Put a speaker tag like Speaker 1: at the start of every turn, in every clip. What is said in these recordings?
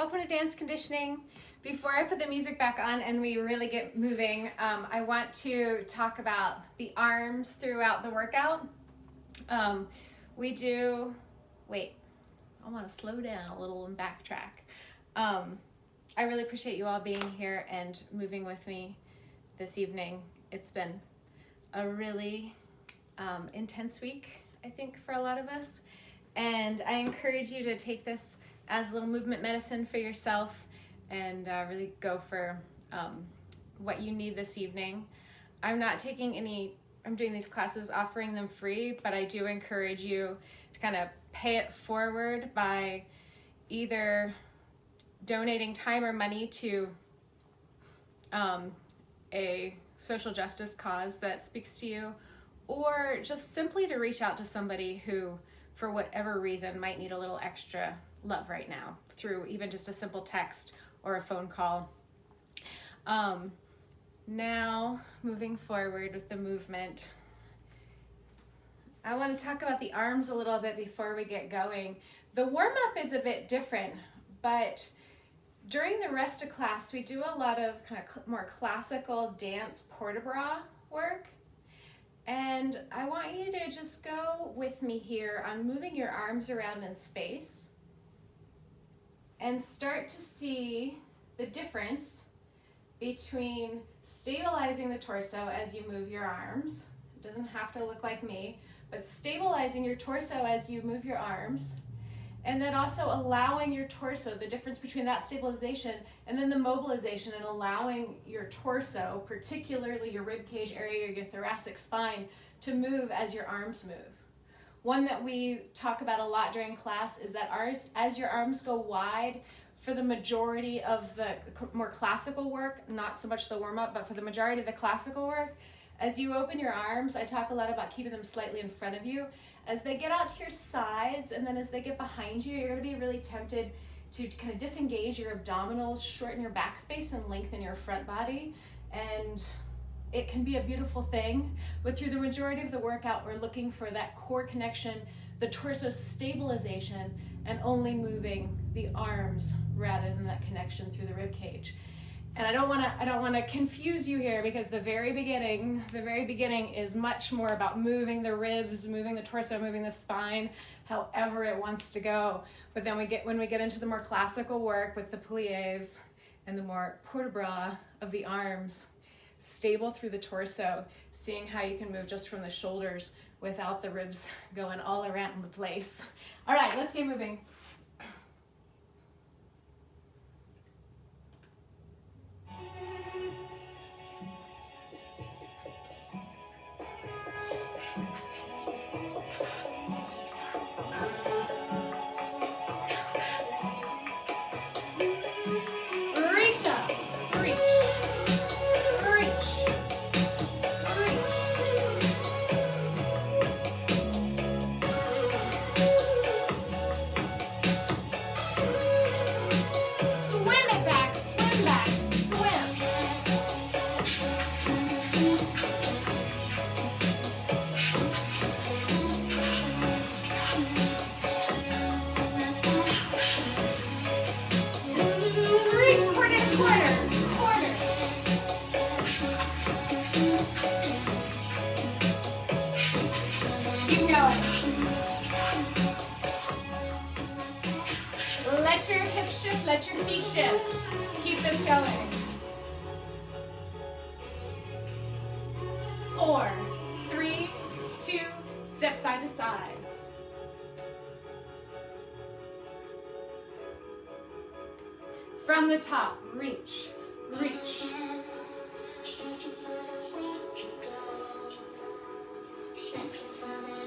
Speaker 1: welcome to dance conditioning. Before I put the music back on and we really get moving, I want to talk about the arms throughout the workout. I want to slow down a little and backtrack. I really appreciate you all being here and moving with me this evening. It's been a really intense week, I think, for a lot of us. And I encourage you to take this as a little movement medicine for yourself and really go for what you need this evening. I'm doing these classes, offering them free, but I do encourage you to kind of pay it forward by either donating time or money to a social justice cause that speaks to you, or just simply to reach out to somebody who, for whatever reason, might need a little extra love right now through even just a simple text or a phone call. Now, moving forward with the movement, I want to talk about the arms a little bit before we get going. The warm-up is a bit different, but during the rest of class, we do a lot of kind of more classical dance port-de-bras work. And I want you to just go with me here on moving your arms around in space and start to see the difference between stabilizing the torso as you move your arms. It doesn't have to look like me, but stabilizing your torso as you move your arms, and then also allowing your torso, the difference between that stabilization and then the mobilization, and allowing your torso, particularly your rib cage area or your thoracic spine, to move as your arms move. One that we talk about a lot during class is that as your arms go wide, for the majority of the more classical work, not so much the warm-up, but for the majority of the classical work, as you open your arms, I talk a lot about keeping them slightly in front of you. As they get out to your sides and then as they get behind you, you're going to be really tempted to kind of disengage your abdominals, shorten your back space, and lengthen your front body. And it can be a beautiful thing, but through the majority of the workout, we're looking for that core connection, the torso stabilization, and only moving the arms rather than that connection through the rib cage. And I don't want to confuse you here, because the very beginning is much more about moving the ribs, moving the torso, moving the spine, however it wants to go. But then when we get into the more classical work with the pliés and the more port-de-bras of the arms, stable through the torso, seeing how you can move just from the shoulders without the ribs going all around the place. All right, let's get moving. Reach up, reach. Let your hips shift, let your feet shift. Keep this going. 4, 3, 2, step side to side. From the top, reach, reach.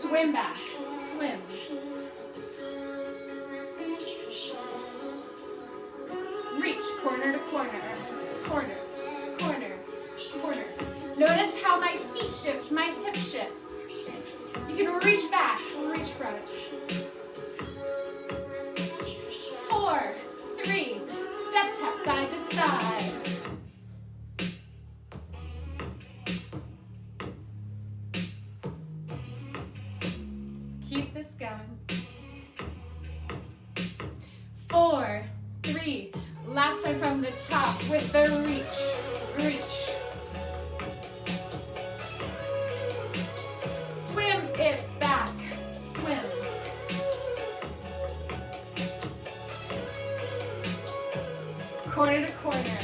Speaker 1: Swim back, swim. Reach, corner to corner, corner, corner, corner. Notice how my feet shift, my hips shift. You can reach back, reach front. 4, 3, step tap side to side. Keep this going. 4, 3, 3. Last time from the top with the reach, reach. Swim it back, swim. Corner to corner.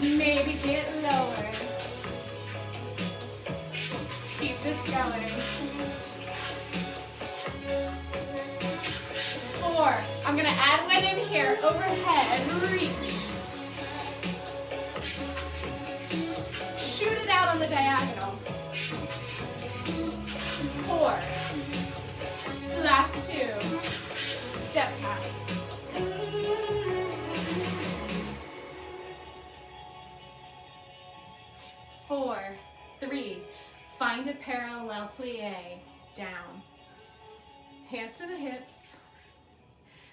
Speaker 1: Maybe get lower. Keep this going. 4. I'm gonna add one in here, overhead, reach. Shoot it out on the diagonal. 4. Last 2. Step tap. 4, 3. Find a parallel plie, down. Hands to the hips,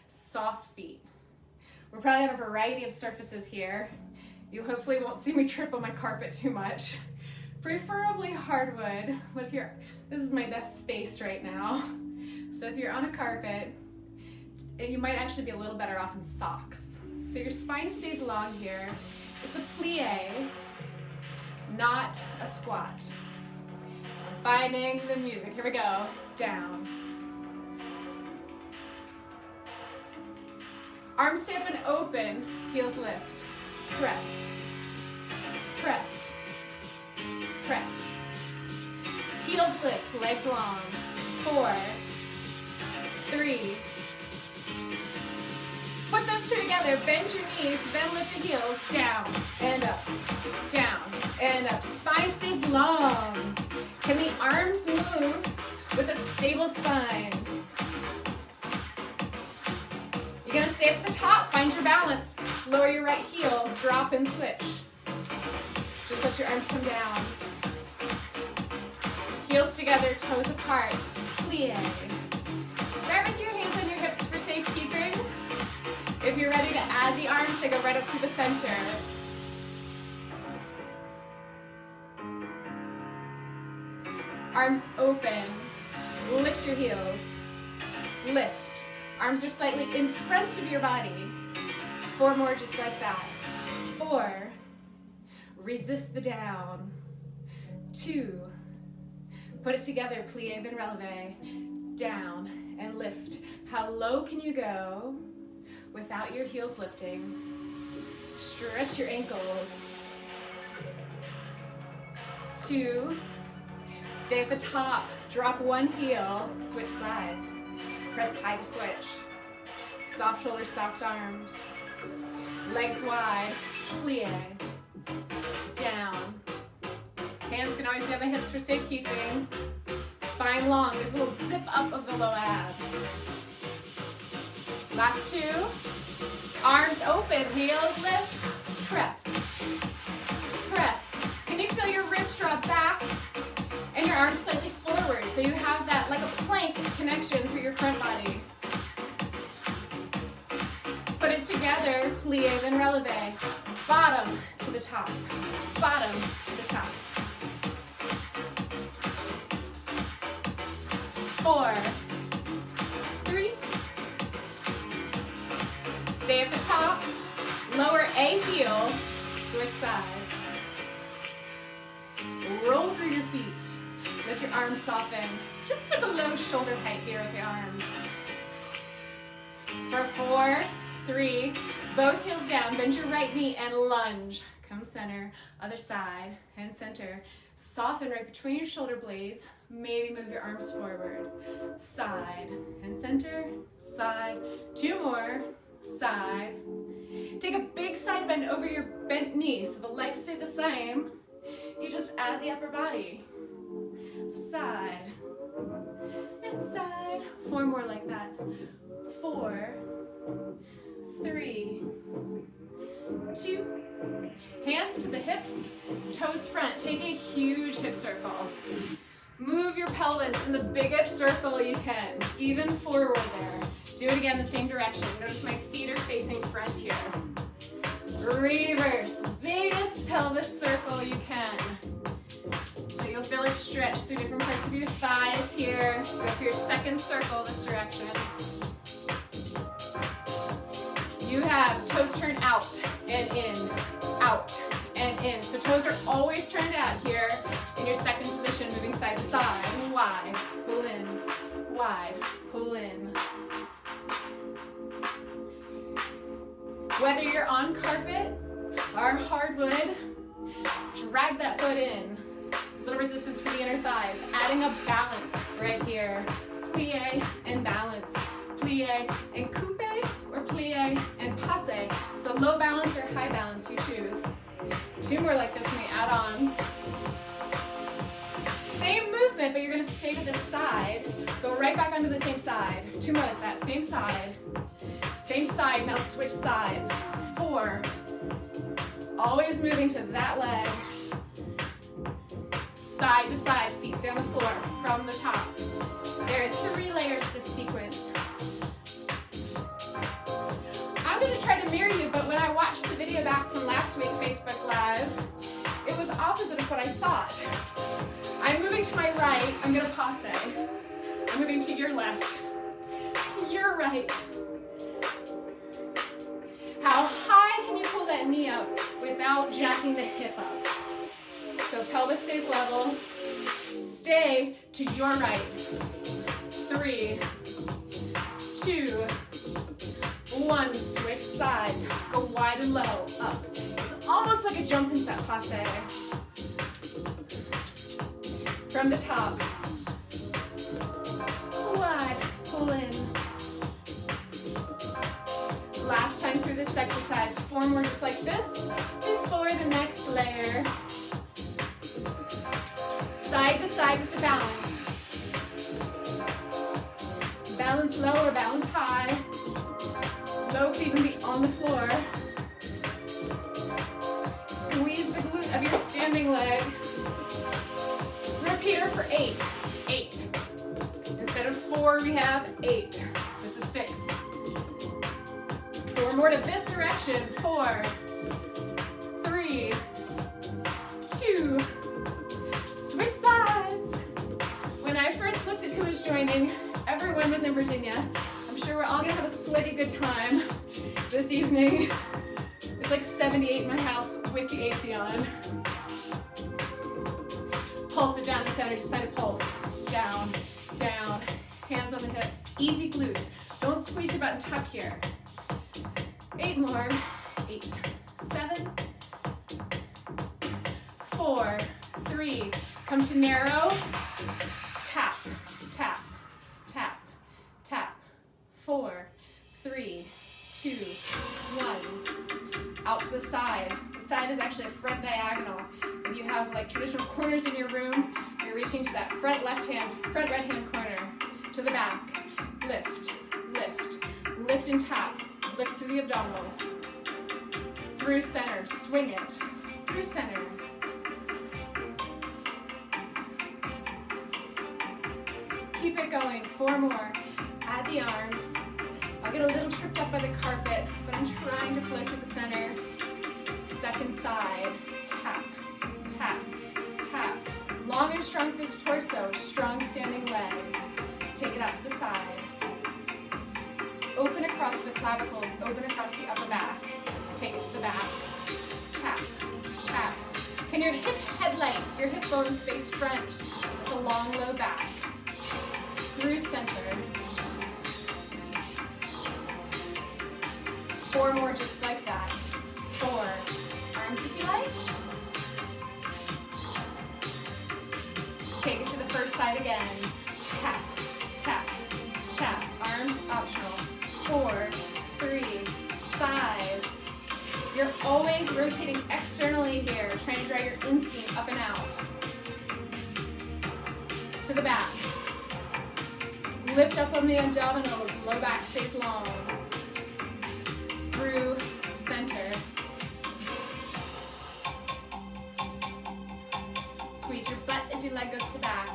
Speaker 1: soft feet. We're probably on a variety of surfaces here. You hopefully won't see me trip on my carpet too much. Preferably hardwood, but if you're, this is my best space right now. So if you're on a carpet, you might actually be a little better off in socks. So your spine stays long here. It's a plie, not a squat. I'm finding the music. Here we go. Down. Arms stay up and open, heels lift. Press, press, press. Heels lift, legs long. 4, 3. Put those 2 together, bend your knees, then lift the heels, down and up, down and up. Spine stays long. Can the arms move with a stable spine? You're gonna stay up at the top, find your balance. Lower your right heel, drop and switch. Just let your arms come down. Heels together, toes apart, plie. Start with your hands on your hips for safekeeping. If you're ready to add the arms, they go right up to the center. Arms open, lift your heels, lift. Arms are slightly in front of your body. 4 more just like that. 4, resist the down. 2, put it together, plie then releve. Down and lift. How low can you go without your heels lifting? Stretch your ankles. 2, stay at the top, drop one heel, switch sides. Press high to switch. Soft shoulders, soft arms. Legs wide, plie. Down. Hands can always be on the hips for safekeeping. Spine long, there's a little zip up of the low abs. Last 2. Arms open, heels lift, press. Press. Can you feel your ribs drop back and your arms slightly forward so you have that like a plank connection through your front body? Put it together, plie then releve. Bottom to the top, bottom to the top. 4, 3. Stay at the top, lower a heel, switch sides. Roll through your feet. Let your arms soften just to below shoulder height here with the arms. For 4, 3, both heels down, bend your right knee and lunge. Come center, other side, and center. Soften right between your shoulder blades. Maybe move your arms forward. Side and center, side. 2 more, side. Take a big side bend over your bent knee so the legs stay the same. You just add the upper body. Side and side. 4 more like that. 4, 3, 2. Hands to the hips, toes front. Take a huge hip circle. Move your pelvis in the biggest circle you can, even forward there. Do it again the same direction. Notice my feet are facing front here. Reverse, biggest pelvis circle you can. So you'll feel a stretch through different parts of your thighs here. Go for your second circle this direction. You have toes turned out and in, out and in. So toes are always turned out here in your second position, moving side to side. Wide, pull in, wide, pull in. Whether you're on carpet or hardwood, drag that foot in. Little resistance for the inner thighs. Adding a balance right here. Plie and balance. Plie and coupe or plie and passe. So low balance or high balance, you choose. 2 more like this when we add on. Same movement, but you're gonna stay to this side. Go right back onto the same side. 2 more like that, same side. Same side, now switch sides. 4. Always moving to that leg. Side to side, feet stay on the floor from the top. There are 3 layers to this sequence. I'm gonna try to mirror you, but when I watched the video back from last week, Facebook Live, it was opposite of what I thought. I'm moving to my right, I'm gonna passe. I'm moving to your left, your right. How high can you pull that knee up without jacking the hip up? So pelvis stays level. Stay to your right. 3, 2, 1. Switch sides. Go wide and low. Up. It's almost like a jump into that passe. From the top. Wide. Pull in. Last time through this exercise. 4 more just like this before the next layer. Side to side with the balance. Balance low or balance high. Low could even be on the floor. Squeeze the glute of your standing leg. Repeater for 8. 8. Instead of 4, we have 8. This is 6. 4 more to this direction. 4, 3, 2. Switch sides. When I first looked at who was joining, everyone was in Virginia. I'm sure we're all gonna have a sweaty good time this evening. It's like 78 in my house with the AC on. Pulse it down the center, just find a pulse. Down, down, hands on the hips. Easy glutes. Don't squeeze your butt and tuck here. 8 more. 8, 7, 4, 3. Come to narrow. Tap, tap, tap, tap. 4, 3, 2, 1. Out to the side. The side is actually a front diagonal. If you have like traditional corners in your room, you're reaching to that front right hand corner. To the back. Lift, lift, lift and tap. Lift through the abdominals. Through center, swing it. Through center. Keep it going. 4 more. Add the arms. I'll get a little tripped up by the carpet, but I'm trying to flow through the center. Second side. Tap, tap, tap. Long and strong through the torso. Strong standing leg. Take it out to the side. Open across the clavicles. Open across the upper back. Take it to the back. Tap, tap. Can your hip headlights, your hip bones face front with a long low back. Through center. 4 more just like that. 4. Arms if you like. Take it to the first side again. Tap, tap, tap. Arms optional. 4, 3, side. You're always rotating externally here, trying to drag your inseam up and out. To the back. Lift up on the abdominals, low back stays long. Through center. Squeeze your butt as your leg goes to the back.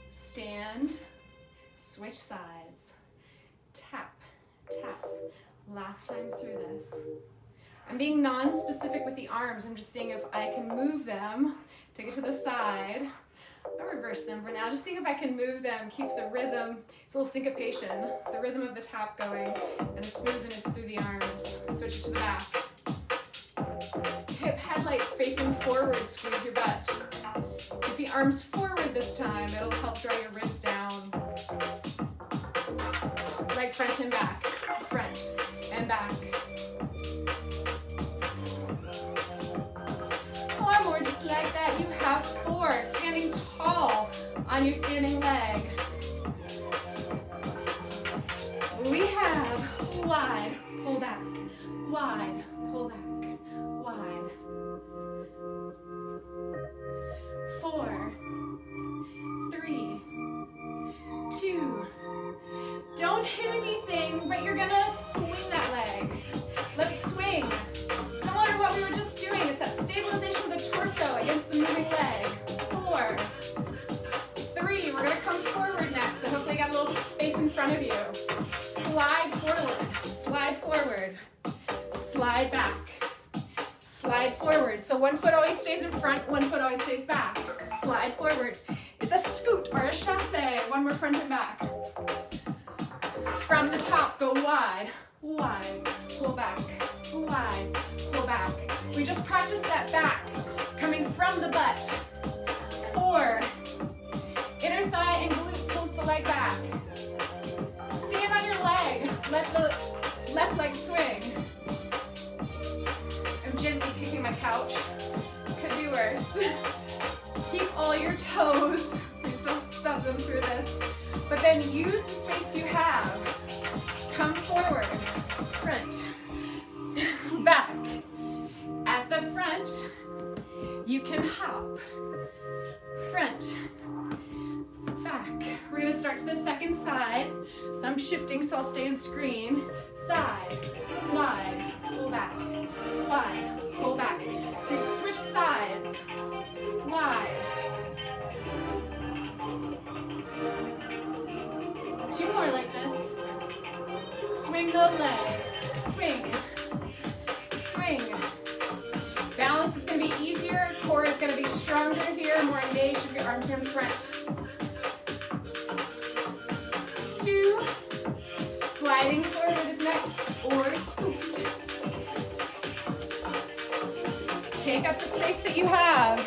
Speaker 1: Stand, switch sides. Tap, tap. Last time through this. I'm being non-specific with the arms. I'm just seeing if I can move them. Take it to the side. I'll reverse them for now. Just seeing if I can move them, keep the rhythm. It's a little syncopation. The rhythm of the top going and the smoothness through the arms. Switch to the back. Hip headlights facing forward, squeeze your butt. Keep the arms forward this time. It'll help draw your ribs down. Leg front and back. Front and back. 4 more, just like that. You have 4. Standing tall on your standing leg. We have wide, pull back, wide, pull back, wide. 4, 3, 2. Don't hit anything, but you're gonna swing that leg. Let's swing. Similar to what we were just doing, it's that stabilization of the torso against the moving leg. 4, 3, we're gonna come forward next, so hopefully you got a little space in front of you. Slide forward, slide back, slide forward. So one foot always stays in front, one foot always stays back. Slide forward. It's a scoot or a chassé. One more front and back. From the top, go wide, wide, pull back, wide, pull back. We just practiced that back, coming from the butt. 4, inner thigh and glute pulls the leg back. Stand on your leg, let the left leg swing. I'm gently kicking my couch, could be worse. Keep all your toes, please don't stub them through this. But then use the space you have. Come forward, front, back. At the front, you can hop. Front, back. We're gonna start to the second side. So I'm shifting, so I'll stay in screen. Side, wide, pull back, wide, pull back. So you switch sides, wide. 2 more like this. Swing the leg. Swing. Swing. Balance is going to be easier. Core is going to be stronger here. More engaged if your arms are in front. 2. Sliding forward is next. Or scoot. Take up the space that you have.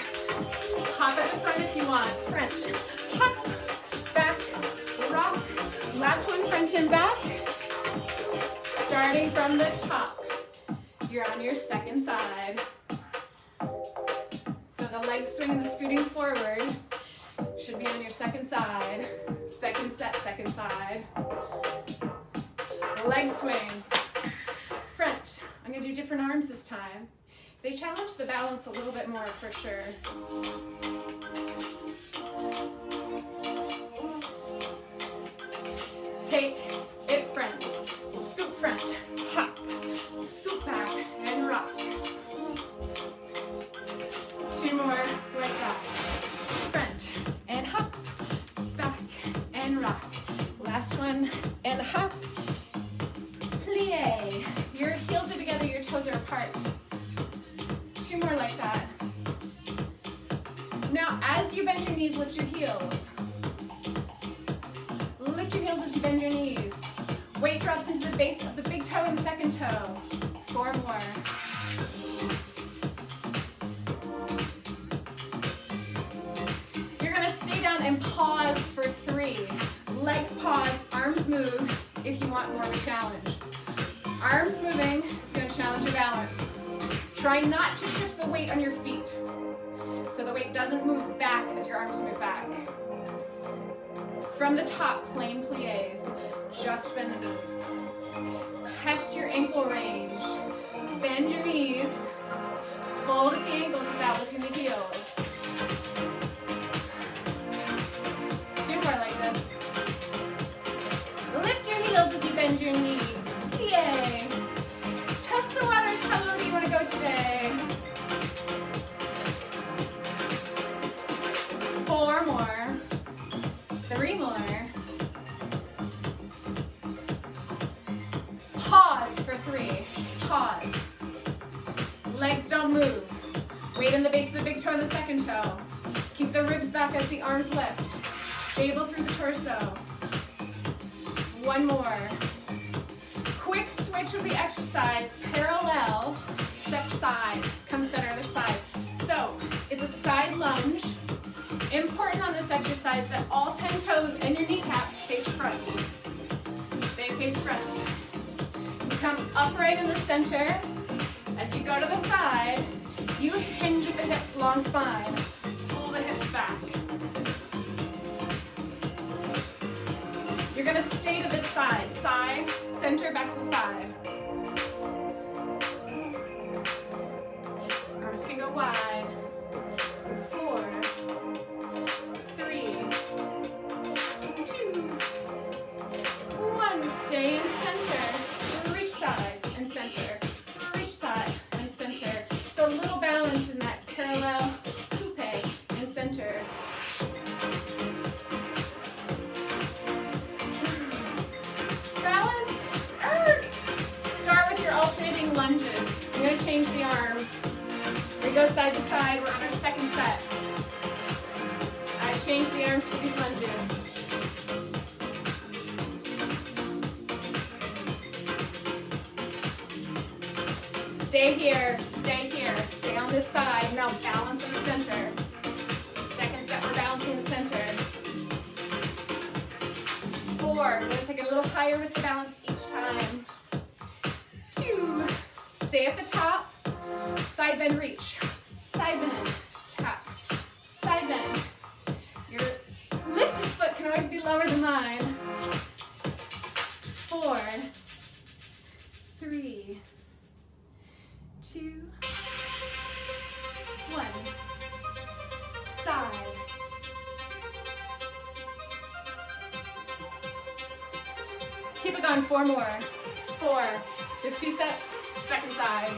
Speaker 1: Hop at the front if you want. Front. Hop. Back. Rock. Last one, front and back. Starting from the top. You're on your second side. So the leg swing and the scooting forward should be on your second side. Second set, second side. Leg swing. Front. I'm going to do different arms this time. They challenge the balance a little bit more for sure. Take it front, scoop front, hop, scoop back, and rock. 2 more like that. Front, and hop, back, and rock. Last one, and hop, plie. Your heels are together, your toes are apart. 2 more like that. Now, as you bend your knees, lift your heels. Lift your heels as you bend your knees. Weight drops into the base of the big toe and second toe. 4 more. You're gonna stay down and pause for 3. Legs pause, arms move if you want more of a challenge. Arms moving is gonna challenge your balance. Try not to shift the weight on your feet so the weight doesn't move back as your arms move back. From the top, plain plies. Just bend the knees. Test your ankle range. Bend your knees. Fold at the ankles without lifting the heels. 2 more like this. Lift your heels as you bend your knees. Plie. Test the waters. How low do you want to go today? 4 more. 3 more. Pause for 3. Pause. Legs don't move. Weight in the base of the big toe and the second toe. Keep the ribs back as the arms lift. Stable through the torso. One more. Quick switch of the exercise. Parallel. Step side. Come center, other side. So it's a side lunge. Important on this exercise that all 10 toes and your kneecaps face front. They face front. You come upright in the center. As you go to the side, you hinge at the hips, long spine. Pull the hips back. You're gonna stay to this side. Side, center, back to the side. Arms can go wide. 4, 3, 2, 1. Stay in center. Reach side and center. Reach side and center. So a little balance in that parallel coupe and center. Balance. Start with your alternating lunges. I'm going to change the arms. We go side to side. We're on our second set. I change the arms for these lunges. Stay here, stay on this side. Now balance in the center. Second set, we're balancing the center. 4, we're gonna take it a little higher with the balance each time. 2, stay at the top. Side bend, reach. Side bend, tap. Side bend. Your lifted foot can always be lower than mine. 4, 3, 2, 1. Side. Keep it going. 4 more. 4. So 2 sets, second side.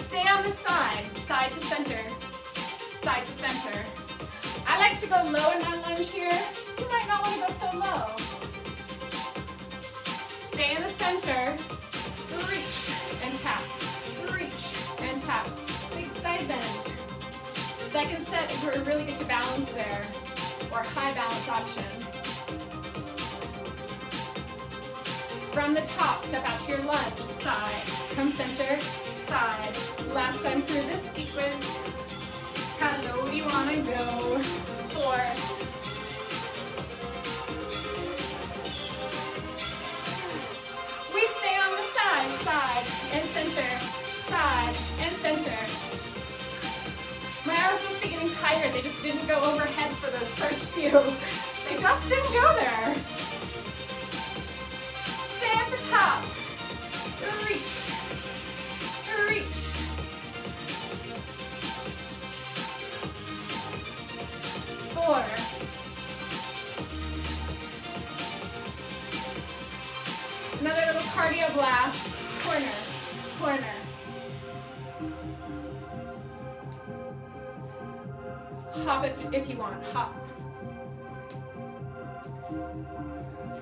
Speaker 1: Stay on the side. Side to center. Side to center. I like to go low in my lunge here. You might not want to go so low. Stay in the center. Reach and tap. Reach and tap. Big side bend. Second set is where we really get to balance there, or high balance option. From the top, step out to your lunge. Side. Come center. Side. Last time through this sequence. How low do you want to go? 4. We stay on the side. Side and center. Side and center. My arms was beginning tired. They just didn't go overhead for those first few. They just didn't go there. Stay at the top. Reach. Reach. Four. Another little cardio blast. Corner. Corner. Hop if you want. Hop.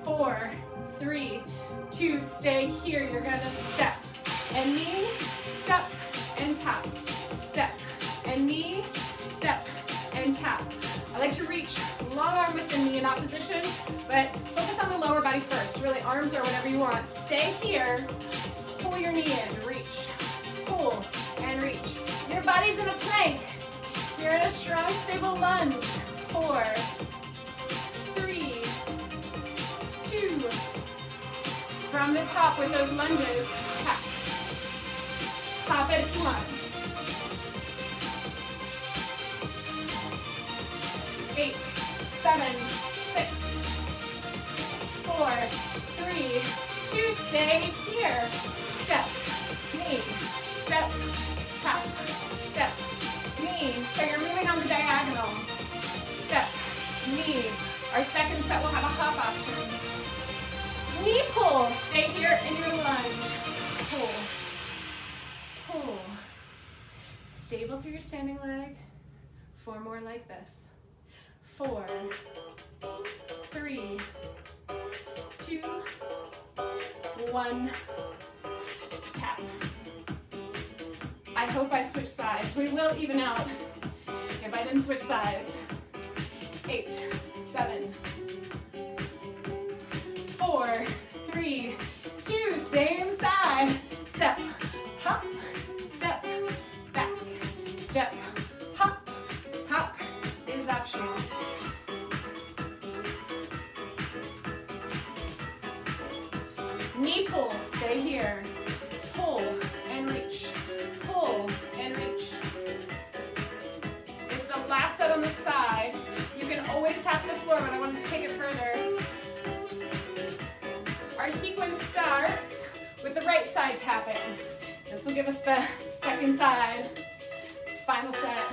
Speaker 1: 4, 3, 2, stay here. You're gonna step and knee, step and tap. Step and knee, step and tap. I like to reach long arm with the knee in opposition, but focus on the lower body first. Really, arms or whatever you want. Stay here. Pull your knee in. Reach. Pull and reach. Your body's in a plank. You're in a strong, stable lunge. 4, 3, 2. From the top with those lunges, tap. Pop it if you want. 8, 7, 6, 4, 3, 2. Stay here. Step, knee, step, tap, step, knee. So you're moving on the diagonal. Step, knee. Our second set will have a hop option. Knee pull. Stay here in your lunge. Pull. Pull. Stable through your standing leg. 4 more like this. 4, 3, 2, 1. Tap. I I hope I switch sides. We will even out if I didn't switch sides. 8, 7, 4, 3, 2, same side. Step, hop, step, back, step, hop, hop is optional. Knee pull, stay here. Pull and reach, pull and reach. It's the last set on the side. You can always tap the floor, but I wanted to take it further. Our sequence starts with the right side tapping. This will give us the second side. Final set.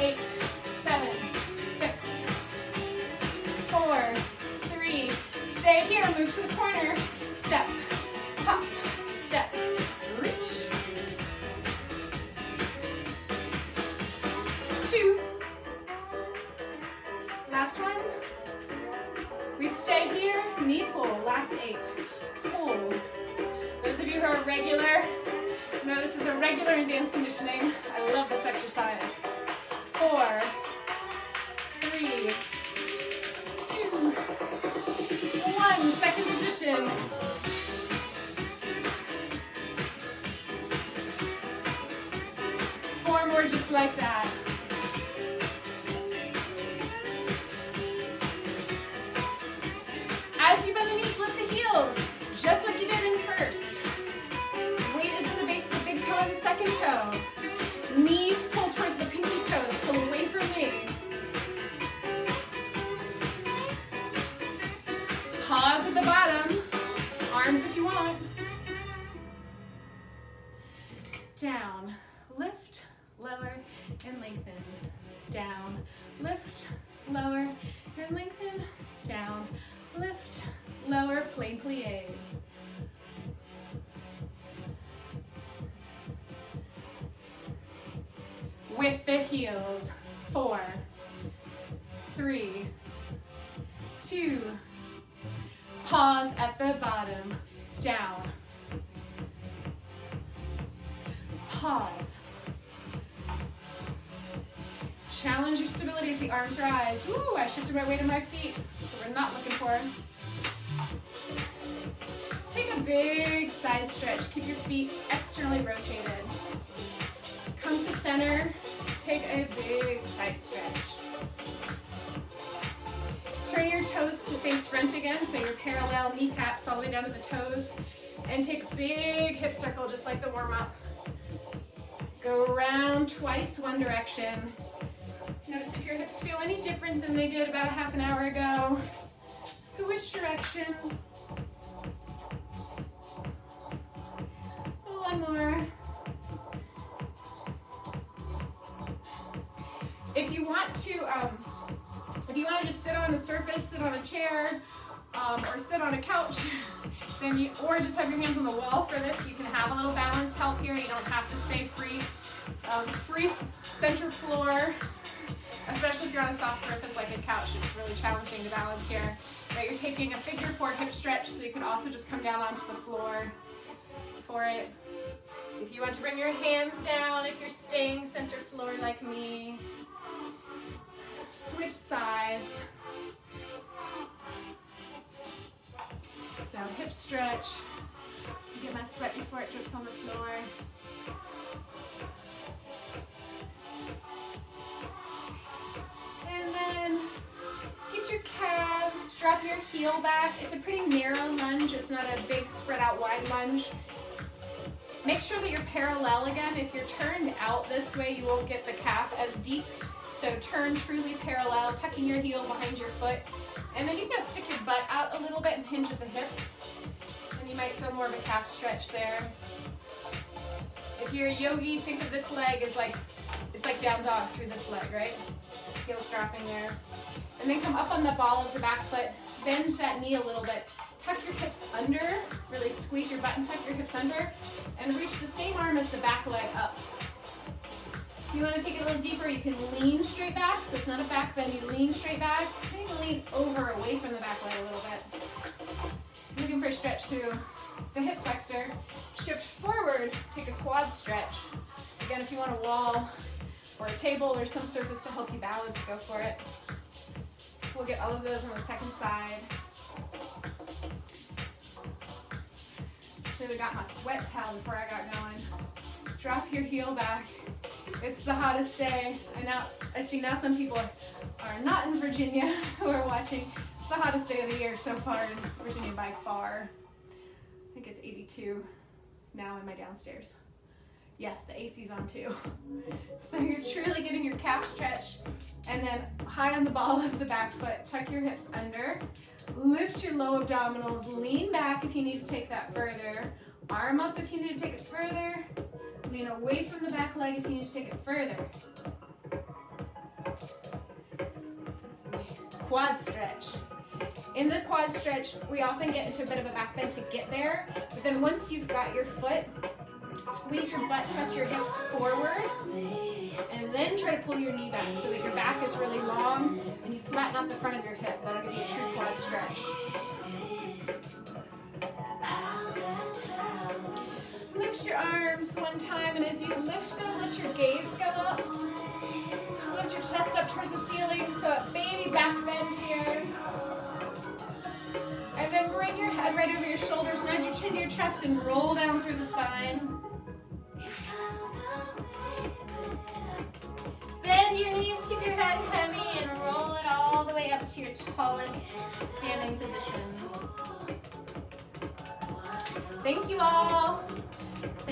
Speaker 1: Eight, 7, 6, 4, 3. Stay here, move to the corner. Step, hop, step, reach. 2. Last one. We stay here, knee pull, last 8. Pull. Those of you who are regular, know this is a regular in dance conditioning. I love this exercise. 4, 3, 2, 1. Second position. Four more just like that. As you bend the knees, lift the heels, just like you did in first. Weight is in the base of the big toe and the second toe. Knees pull towards the pinky toe, pull away from me. Pause at the bottom, arms if you want. Down, lift, lower, and lengthen. Down, lift, lower, and lengthen. Down, lift, lower, plain pliés. With the heels. 4, 3, 2. Pause at the bottom. Down. Pause. Challenge your stability as the arms rise. Woo, I shifted my weight to my feet, so we're not looking for it. Take a big side stretch. Keep your feet externally rotated. Come to center. Take a big side stretch. Turn your toes to face front again, so you're parallel kneecaps all the way down to the toes. And take a big hip circle, just like the warm-up. Go around twice, one direction. Notice if your hips feel any different than they did about a half an hour ago. Switch direction. One more. If you want to just sit on a surface, sit on a chair, or sit on a couch, then or just have your hands on the wall for this, you can have a little balance help here. You don't have to stay free. Free center floor, especially if you're on a soft surface like a couch, it's really challenging to balance here. But you're taking a figure 4 hip stretch, so you can also just come down onto the floor for it. If you want to bring your hands down, if you're staying center floor like me, switch sides. So hip stretch. Get my sweat before it drips on the floor. And then get your calves, drop your heel back. It's a pretty narrow lunge. It's not a big spread out wide lunge. Make sure that you're parallel again. If you're turned out this way, you won't get the calf as deep. So turn truly parallel, tucking your heel behind your foot. And then you've got to stick your butt out a little bit and hinge at the hips. And you might feel more of a calf stretch there. If you're a yogi, think of this leg as like, it's like down dog through this leg, right? Heels dropping there. And then come up on the ball of the back foot, bend that knee a little bit. Tuck your hips under, really squeeze your butt and tuck your hips under, and reach the same arm as the back leg up. If you want to take it a little deeper, you can lean straight back, so it's not a back bend, you lean straight back. You can lean over, away from the back leg a little bit. Looking for a stretch through the hip flexor. Shift forward, take a quad stretch. Again, if you want a wall or a table or some surface to help you balance, go for it. We'll get all of those on the second side. Should have got my sweat towel before I got going. Drop your heel back. It's the hottest day. I see now some people are not in Virginia who are watching. It's the hottest day of the year so far in Virginia by far. I think it's 82 now in my downstairs. Yes, the AC's on too. So you're truly getting your calf stretch, and then high on the ball of the back foot, tuck your hips under, lift your low abdominals, lean back if you need to take that further, arm up if you need to take it further, lean away from the back leg if you need to take it further. Quad stretch. In the quad stretch, we often get into a bit of a back bend to get there, but then once you've got your foot, squeeze your butt, press your hips forward, and then try to pull your knee back so that your back is really long and you flatten out the front of your hip. That'll give you a true quad stretch. Lift your arms one time, and as you lift them, let your gaze go up. Just lift your chest up towards the ceiling, so a baby back bend here. And then bring your head right over your shoulders, nudge your chin to your chest, and roll down through the spine. Bend your knees, keep your head heavy, and roll it all the way up to your tallest standing position. Thank you all.